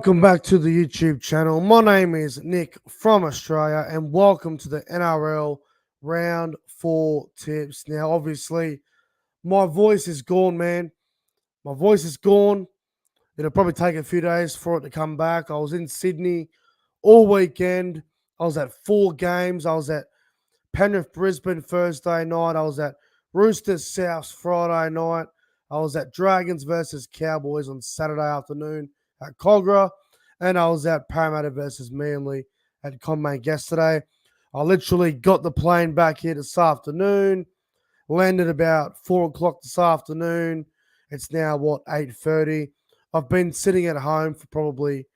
Welcome back to the YouTube channel. My name is Nick from Australia, and welcome to the NRL Round 4 tips. Now, obviously, my voice is gone, man. My voice is gone. It'll probably take a few days for it to come back. I was in Sydney all weekend. I was at 4 games. I was at Penrith Brisbane Thursday night. I was at Roosters South Friday night. I was at Dragons versus Cowboys on Saturday afternoon at Cogra, and I was at Parramatta versus Manly at Combank yesterday. I literally got the plane back here this afternoon, landed about 4 o'clock this afternoon. It's now, 8:30. I've been sitting at home for probably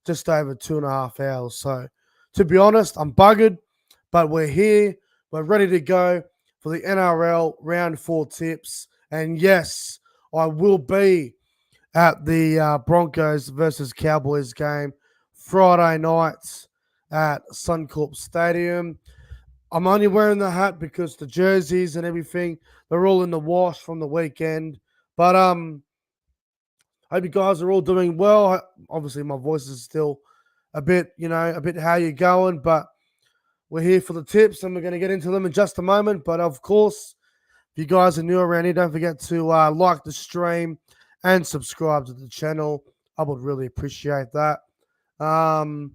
just over 2.5 hours. So, to be honest, I'm buggered, but we're here. We're ready to go for the NRL Round 4 tips. And yes, I will be at the Broncos versus Cowboys game Friday night at Suncorp Stadium. I'm only wearing the hat because the jerseys and everything, they're all in the wash from the weekend. But hope you guys are all doing well. Obviously, my voice is still a bit how you going, but we're here for the tips and we're going to get into them in just a moment. But of course, if you guys are new around here, don't forget to like the stream and subscribe to the channel. I would really appreciate that. Hello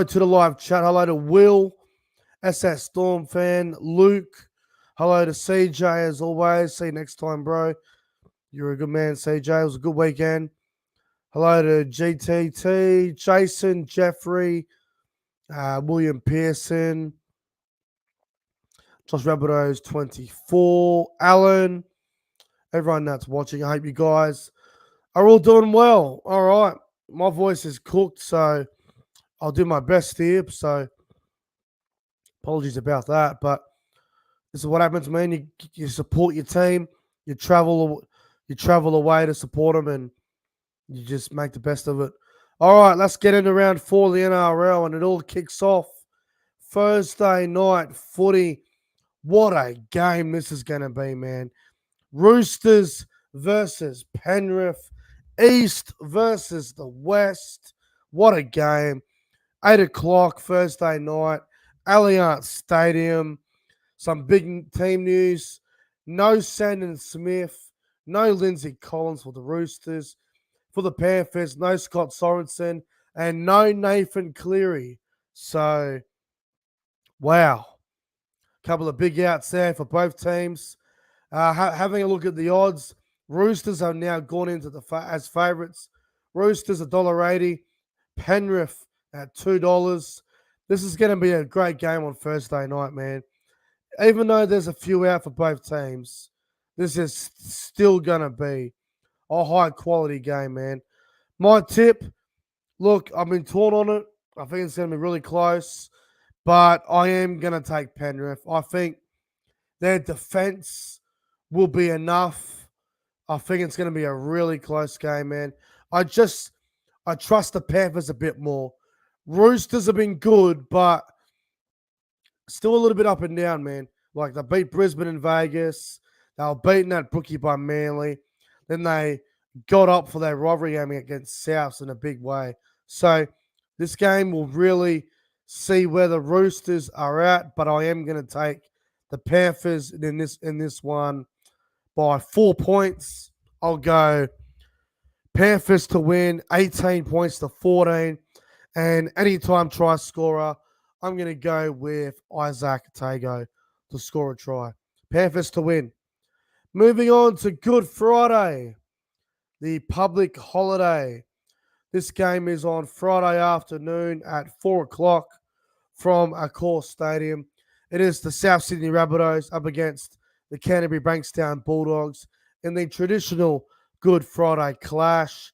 to the live chat. Hello to Will, SS Storm fan, Luke. Hello to CJ as always. See you next time, bro. You're a good man, CJ. It was a good weekend. Hello to GTT, Jason, Jeffrey, William Pearson, Josh Rabbitohs 24, Alan, everyone that's watching. I hope you guys are all doing well. All right. My voice is cooked, so I'll do my best here. So apologies about that. But this is what happens, man. You support your team. You travel away to support them, and you just make the best of it. All right, let's get into round 4 of the NRL, and it all kicks off Thursday night footy. What a game this is going to be, man. Roosters versus Penrith. East versus the West. What a game. 8 o'clock Thursday night. Allianz Stadium. Some big team news. No Sandon Smith. No Lindsay Collins for the Roosters. For the Panthers, no Scott Sorensen. And no Nathan Cleary. So, wow. Couple of big outs there for both teams. Having a look at the odds, Roosters have now gone into as favourites. Roosters $1.80, Penrith at $2. This is going to be a great game on Thursday night, man. Even though there's a few out for both teams, this is still going to be a high quality game, man. My tip, look, I've been torn on it. I think it's going to be really close. But I am going to take Penrith. I think their defense will be enough. I think it's going to be a really close game, man. I trust the Panthers a bit more. Roosters have been good, but still a little bit up and down, man. Like, they beat Brisbane and Vegas. They were beaten at Brookie by Manly. Then they got up for their rivalry game against Souths in a big way. So this game will really see where the Roosters are at, but I am going to take the Panthers in this one by 4 points. I'll go Panthers to win, 18 points to 14, and anytime try scorer, I'm going to go with Isaac Tago to score a try. Panthers to win. Moving on to Good Friday, the public holiday. This game is on Friday afternoon at 4 o'clock from Accor Stadium. It is the South Sydney Rabbitohs up against the Canterbury Bankstown Bulldogs in the traditional Good Friday clash.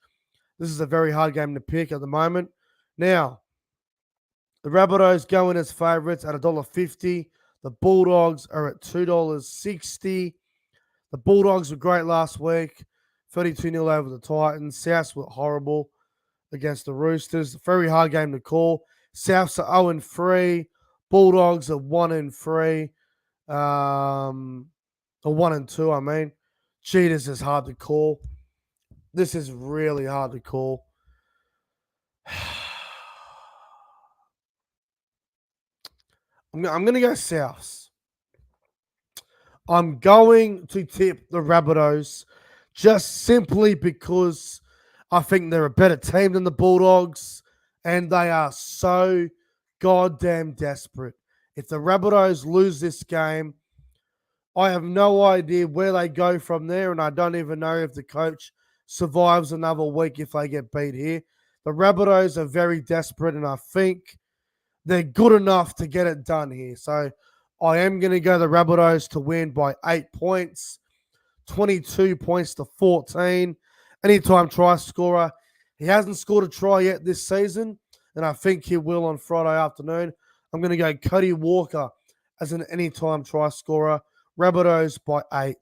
This is a very hard game to pick at the moment. Now, the Rabbitohs go in as favourites at $1.50. The Bulldogs are at $2.60. The Bulldogs were great last week, 32-0 over the Titans. Souths were horrible against the Roosters. Very hard game to call. Souths are 0-3. Bulldogs are 1-3. Or 1-2, I mean. Gee, this is hard to call. This is really hard to call. I'm going to go Souths. I'm going to tip the Rabbitohs just simply because I think they're a better team than the Bulldogs and they are so goddamn desperate. If the Rabbitohs lose this game, I have no idea where they go from there, and I don't even know if the coach survives another week if they get beat here. The Rabbitohs are very desperate, and I think they're good enough to get it done here. So I am going to go the Rabbitohs to win by 8 points, 22 points to 14. Anytime try scorer. He hasn't scored a try yet this season, and I think he will on Friday afternoon. I'm going to go Cody Walker as an anytime try scorer. Rabbitohs by 8.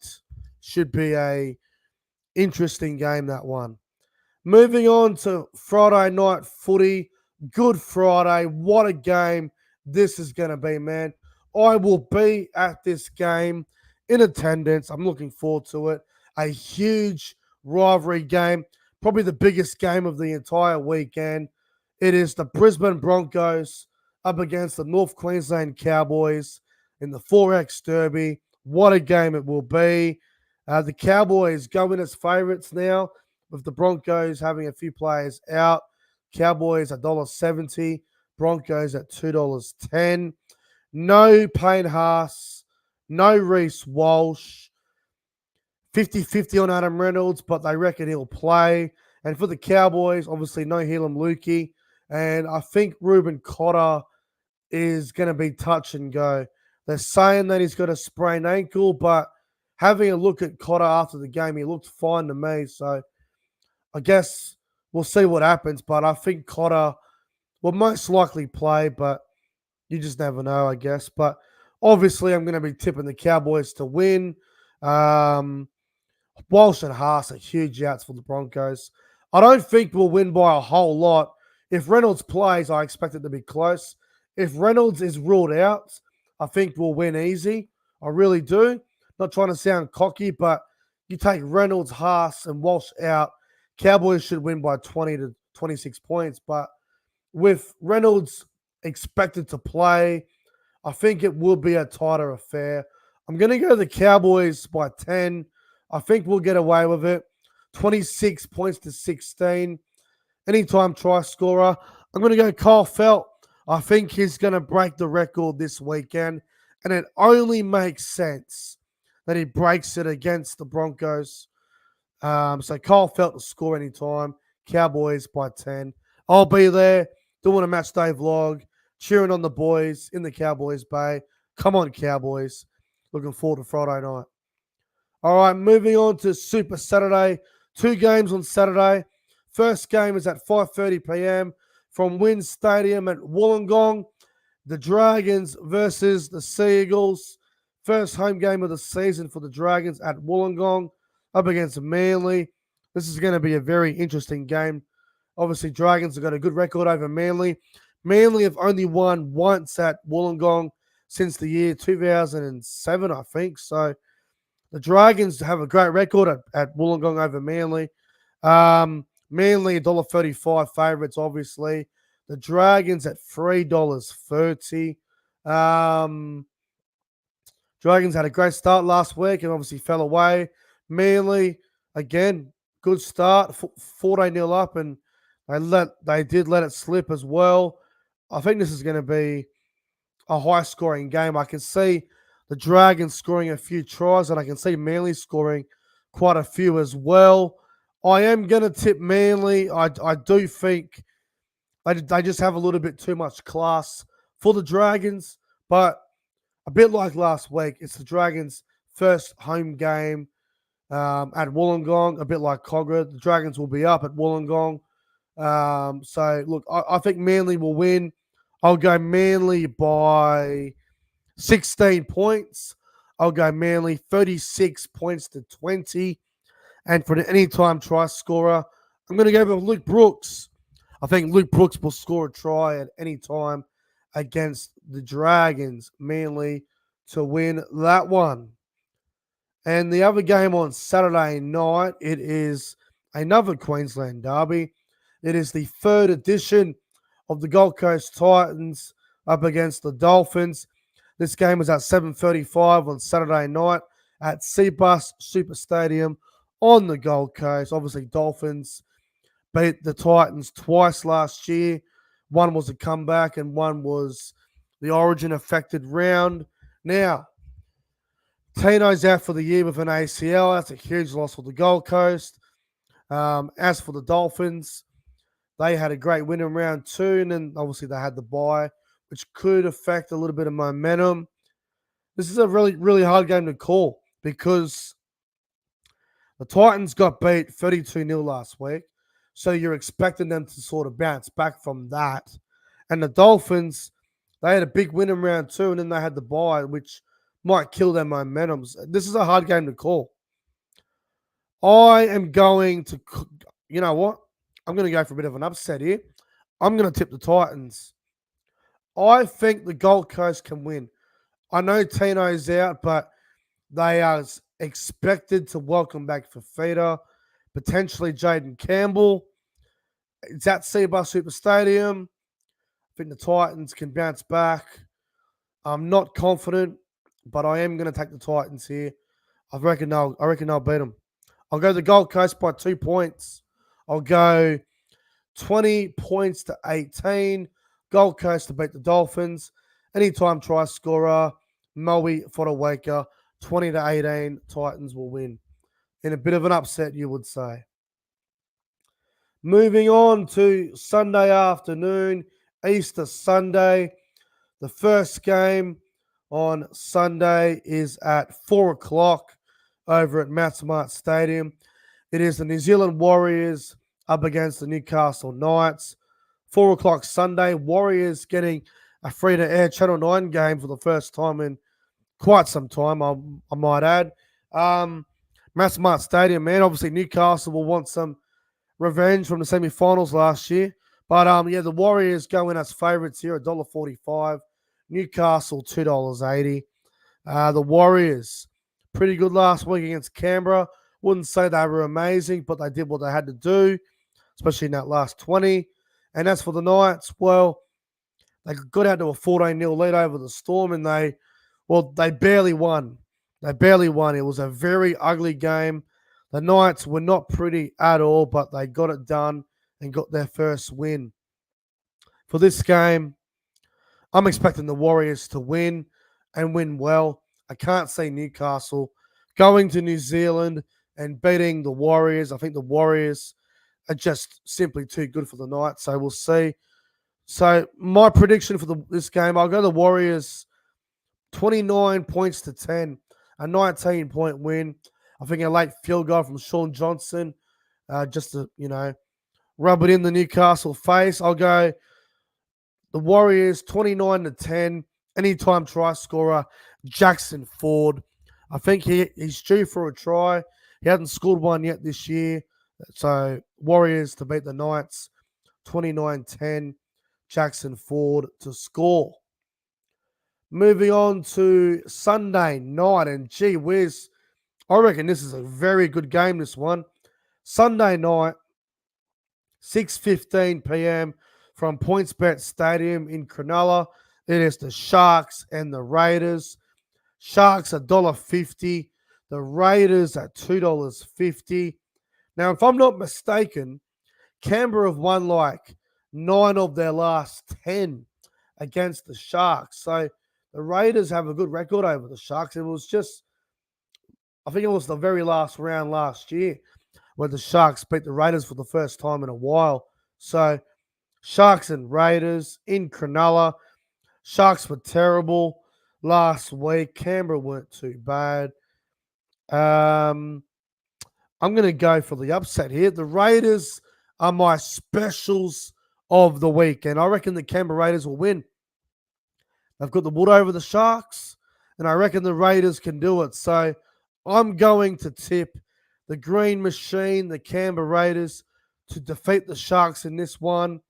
Should be a interesting game, that one. Moving on to Friday night footy. Good Friday. What a game this is going to be, man. I will be at this game in attendance. I'm looking forward to it. A huge rivalry game. Probably the biggest game of the entire weekend. It is the Brisbane Broncos up against the North Queensland Cowboys in the 4X Derby. What a game it will be. The Cowboys go in as favourites now, with the Broncos having a few players out. Cowboys $1.70, Broncos at $2.10. No Payne Haas, no Reece Walsh. 50-50 on Adam Reynolds, but they reckon he'll play. And for the Cowboys, obviously no Helam Lukey. And I think Ruben Cotter is going to be touch and go. They're saying that he's got a sprained ankle, but having a look at Cotter after the game, he looked fine to me. So I guess we'll see what happens. But I think Cotter will most likely play, but you just never know, I guess. But obviously, I'm going to be tipping the Cowboys to win. Walsh and Haas are huge outs for the Broncos. I don't think we'll win by a whole lot. If Reynolds plays, I expect it to be close. If Reynolds is ruled out, I think we'll win easy. I really do. Not trying to sound cocky, but you take Reynolds, Haas, and Walsh out, Cowboys should win by 20 to 26 points. But with Reynolds expected to play, I think it will be a tighter affair. I'm going to go the Cowboys by 10. I think we'll get away with it. 26 points to 16. Anytime try scorer. I'm going to go Kyle Felt. I think he's going to break the record this weekend. And it only makes sense that he breaks it against the Broncos. So Kyle Felt to score anytime. Cowboys by 10. I'll be there doing a match day vlog, cheering on the boys in the Cowboys Bay. Come on, Cowboys. Looking forward to Friday night. All right, moving on to Super Saturday. 2 games on Saturday. First game is at 5:30 p.m. from Wynn Stadium at Wollongong. The Dragons versus the Sea Eagles. First home game of the season for the Dragons at Wollongong up against Manly. This is going to be a very interesting game. Obviously, Dragons have got a good record over Manly. Manly have only won once at Wollongong since the year 2007, I think. So the Dragons have a great record at Wollongong over Manly. Manly $1.35 favourites, obviously. The Dragons at $3.30. Dragons had a great start last week and obviously fell away. Manly, again, good start, 14-0 up, and they did let it slip as well. I think this is going to be a high-scoring game. I can see the Dragons scoring a few tries, and I can see Manly scoring quite a few as well. I am going to tip Manly. I do think they just have a little bit too much class for the Dragons, but a bit like last week, it's the Dragons' first home game at Wollongong, a bit like Cogra. The Dragons will be up at Wollongong. So, look, I think Manly will win. I'll go Manly by 16 points. I'll go Manly 36 points to 20. And for the anytime try scorer, I'm going to go with Luke Brooks. I think Luke Brooks will score a try at any time against the Dragons, Manly, to win that one. And the other game on Saturday night, it is another Queensland derby. It is the 3rd edition of the Gold Coast Titans up against the Dolphins. This game was at 7:35 on Saturday night at Cbus Super Stadium on the Gold Coast. Obviously, Dolphins beat the Titans twice last year. One was a comeback and one was the origin affected round. Now, Tino's out for the year with an ACL. That's a huge loss for the Gold Coast. As for the Dolphins, they had a great win in round 2, and then obviously they had the bye, which could affect a little bit of momentum. This is a really, really hard game to call because the Titans got beat 32-0 last week. So you're expecting them to sort of bounce back from that. And the Dolphins, they had a big win in round 2, and then they had the bye, which might kill their momentums. This is a hard game to call. I am going to, you know what? I'm going to go for a bit of an upset here. I'm going to tip the Titans. I think the Gold Coast can win. I know Tino's out, but they are expected to welcome back Fafita, potentially Jaden Campbell. It's at Cbus Super Stadium. I think the Titans can bounce back. I'm not confident, but I am going to take the Titans here. I reckon they'll beat them. I'll go the Gold Coast by 2 points. I'll go 20 points to 18. Gold Coast to beat the Dolphins. Anytime try scorer, Moe Fodawaker, 20 to 18. Titans will win. In a bit of an upset, you would say. Moving on to Sunday afternoon, Easter Sunday. The first game on Sunday is at 4 o'clock over at Mount Smart Stadium. It is the New Zealand Warriors up against the Newcastle Knights. 4 o'clock Sunday, Warriors getting a free-to-air Channel 9 game for the first time in quite some time, I might add. Mount Smart Stadium, man. Obviously, Newcastle will want some revenge from the semi-finals last year. But, yeah, the Warriors go in as favourites here, $1.45. Newcastle, $2.80. The Warriors, pretty good last week against Canberra. Wouldn't say they were amazing, but they did what they had to do, especially in that last 20. And as for the Knights, well, they got out to a 14-0 lead over the Storm, and they barely won. They barely won. It was a very ugly game. The Knights were not pretty at all, but they got it done and got their first win. For this game, I'm expecting the Warriors to win and win well. I can't see Newcastle going to New Zealand and beating the Warriors. I think the Warriors are just simply too good for the Knights, so we'll see. So my prediction for this game, I'll go the Warriors 29 points to 10, a 19-point win. I think a late field goal from Sean Johnson, just to, rub it in the Newcastle face. I'll go the Warriors 29 to 10. Anytime try scorer, Jackson Ford. I think he's due for a try. He hasn't scored one yet this year. So Warriors to beat the Knights 29-10. Jackson Ford to score. Moving on to Sunday night, and gee whiz, I reckon this is a very good game, this one. Sunday night, 6:15 p.m. from PointsBet Stadium in Cronulla. It is the Sharks and the Raiders. Sharks $1.50. The Raiders at $2.50. Now, if I'm not mistaken, Canberra have won like 9 of their last 10 against the Sharks. So the Raiders have a good record over the Sharks. It was just, I think it was the very last round last year where the Sharks beat the Raiders for the first time in a while. So Sharks and Raiders in Cronulla. Sharks were terrible last week. Canberra weren't too bad. I'm going to go for the upset here. The Raiders are my specials of the week, and I reckon the Canberra Raiders will win. They've got the wood over the Sharks, and I reckon the Raiders can do it. So I'm going to tip the Green Machine, the Canberra Raiders, to defeat the Sharks in this one.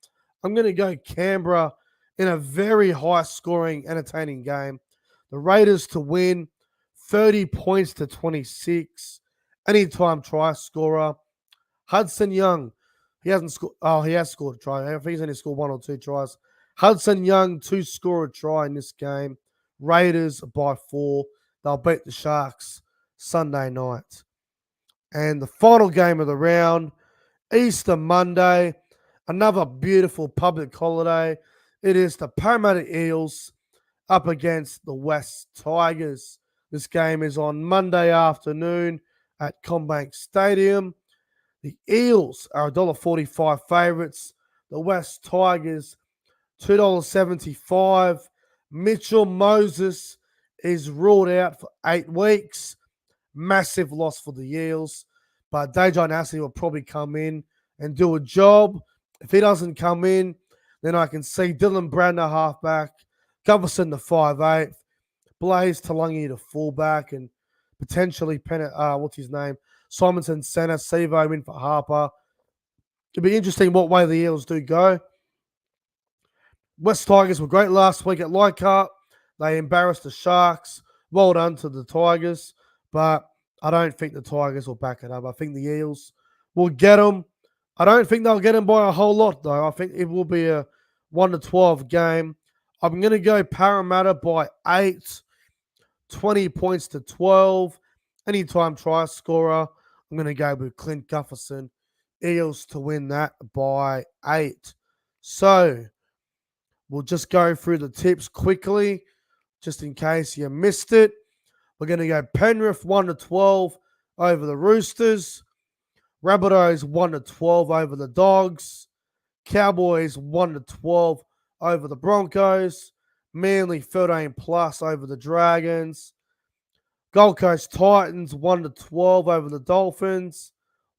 I'm going to go Canberra in a very high-scoring, entertaining game. The Raiders to win 30 points to 26. Anytime try scorer. Hudson Young. He hasn't scored. Oh, he has scored a try. I think he's only scored 1 or 2 tries. Hudson Young to score a try in this game. Raiders by 4. They'll beat the Sharks Sunday night. And the final game of the round, Easter Monday, another beautiful public holiday. It is the Parramatta Eels up against the West Tigers. This game is on Monday afternoon at CommBank Stadium. The Eels are $1.45 favourites. The West Tigers, $2.75. Mitchell Moses is ruled out for 8 weeks. Massive loss for the Eels. But Dejan Assi will probably come in and do a job. If he doesn't come in, then I can see Dylan Brandner halfback, Gutherson the 5'8", Blaze Talangi the fullback, and potentially Simonson center, Sevo in for Harper. It'll be interesting what way the Eels do go. West Tigers were great last week at Leichhardt. They embarrassed the Sharks. Well done to the Tigers, but I don't think the Tigers will back it up. I think the Eels will get them. I don't think they'll get them by a whole lot, though. I think it will be a 1-12 game. I'm going to go Parramatta by 8, 20 points to 12. Anytime try scorer, I'm going to go with Clint Gutherson. Eels to win that by 8. So we'll just go through the tips quickly, just in case you missed it. We're going to go Penrith 1-12 over the Roosters. Rabbitohs 1-12 over the Dogs. Cowboys 1-12 over the Broncos. Manly 13 plus over the Dragons. Gold Coast Titans 1-12 over the Dolphins.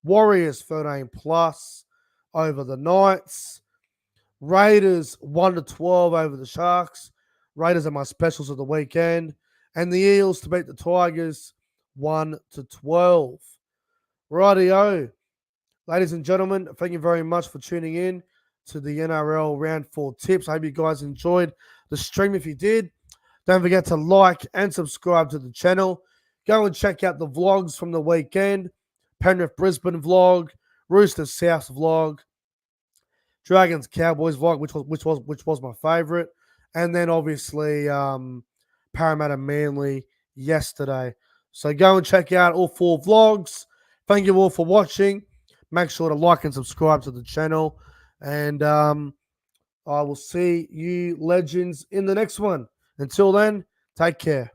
Warriors 13 plus over the Knights. Raiders 1-12 over the Sharks. Raiders are my specials of the weekend. And the Eels to beat the Tigers 1-12. Rightio. Ladies and gentlemen, thank you very much for tuning in to the NRL Round 4 tips. I hope you guys enjoyed the stream. If you did, don't forget to like and subscribe to the channel. Go and check out the vlogs from the weekend. Penrith Brisbane vlog, Roosters South vlog, Dragons Cowboys vlog, which was my favourite, and then obviously Parramatta Manly yesterday. So go and check out all 4 vlogs. Thank you all for watching. Make sure to like and subscribe to the channel, and I will see you legends in the next one. Until then, take care.